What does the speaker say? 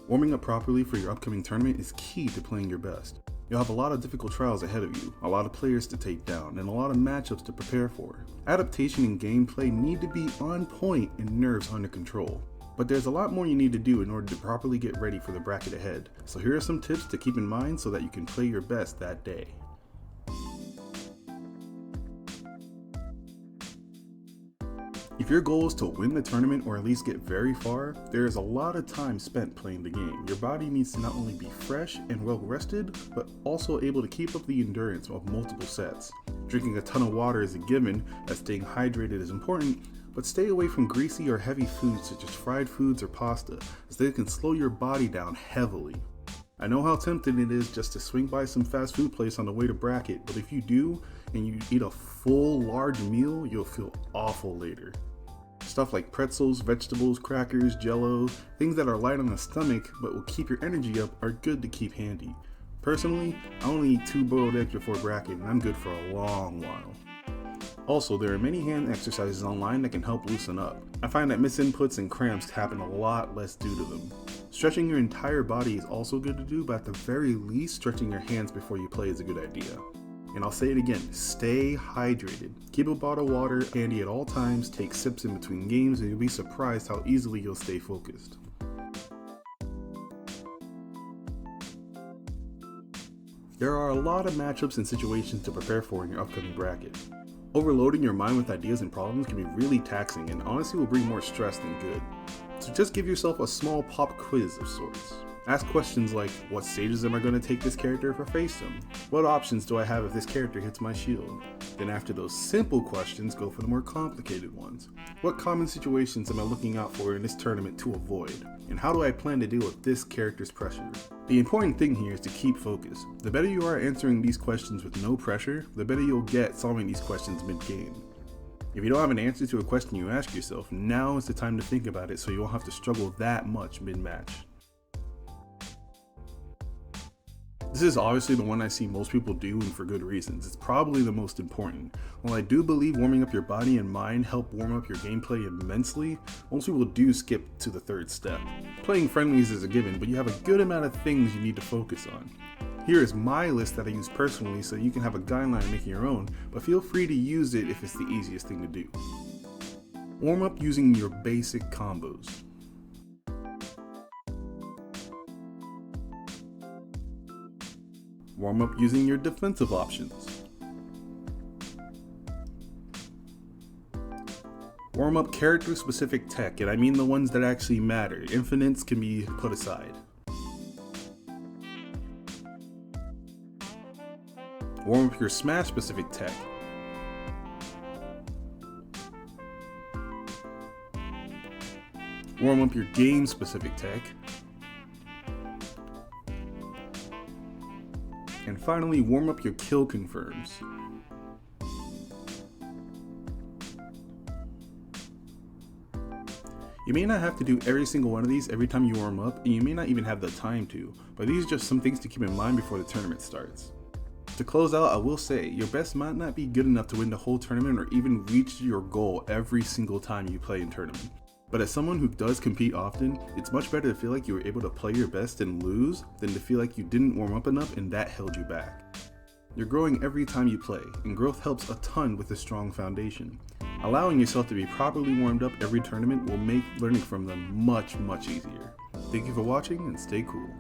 Warming up properly for your upcoming tournament is key to playing your best. You'll have a lot of difficult trials ahead of you, a lot of players to take down, and a lot of matchups to prepare for. Adaptation and gameplay need to be on point and nerves under control. But there's a lot more you need to do in order to properly get ready for the bracket ahead. So here are some tips to keep in mind so that you can play your best that day. If your goal is to win the tournament or at least get very far, there is a lot of time spent playing the game. Your body needs to not only be fresh and well rested, but also able to keep up the endurance of multiple sets. Drinking a ton of water is a given, as staying hydrated is important, but stay away from greasy or heavy foods such as fried foods or pasta, as they can slow your body down heavily. I know how tempting it is just to swing by some fast food place on the way to bracket, but if you do and you eat a full large meal, you'll feel awful later. Stuff like pretzels, vegetables, crackers, jello, things that are light on the stomach but will keep your energy up are good to keep handy. Personally, I only eat 2 boiled eggs before bracket and I'm good for a long while. Also, there are many hand exercises online that can help loosen up. I find that misinputs and cramps happen a lot less due to them. Stretching your entire body is also good to do, but at the very least, stretching your hands before you play is a good idea. And I'll say it again, stay hydrated. Keep a bottle of water handy at all times, take sips in between games, and you'll be surprised how easily you'll stay focused. There are a lot of matchups and situations to prepare for in your upcoming bracket. Overloading your mind with ideas and problems can be really taxing and honestly will bring more stress than good. So just give yourself a small pop quiz of sorts. Ask questions like, what stages am I going to take this character if I face him? What options do I have if this character hits my shield? Then after those simple questions, go for the more complicated ones. What common situations am I looking out for in this tournament to avoid? And how do I plan to deal with this character's pressure? The important thing here is to keep focused. The better you are answering these questions with no pressure, the better you'll get solving these questions mid-game. If you don't have an answer to a question you ask yourself, now is the time to think about it so you won't have to struggle that much mid-match. This is obviously the one I see most people do, and for good reasons. It's probably the most important. While I do believe warming up your body and mind help warm up your gameplay immensely, most people do skip to the third step. Playing friendlies is a given, but you have a good amount of things you need to focus on. Here is my list that I use personally so you can have a guideline making your own, but feel free to use it if it's the easiest thing to do. Warm up using your basic combos. Warm up using your defensive options. Warm up character specific tech, and I mean the ones that actually matter. Infinites can be put aside. Warm up your smash specific tech. Warm up your game specific tech. And finally, warm up your kill confirms. You may not have to do every single one of these every time you warm up, and you may not even have the time to, but these are just some things to keep in mind before the tournament starts. To close out, I will say, your best might not be good enough to win the whole tournament or even reach your goal every single time you play in tournament. But as someone who does compete often, it's much better to feel like you were able to play your best and lose than to feel like you didn't warm up enough and that held you back. You're growing every time you play, and growth helps a ton with a strong foundation. Allowing yourself to be properly warmed up every tournament will make learning from them much easier. Thank you for watching and stay cool.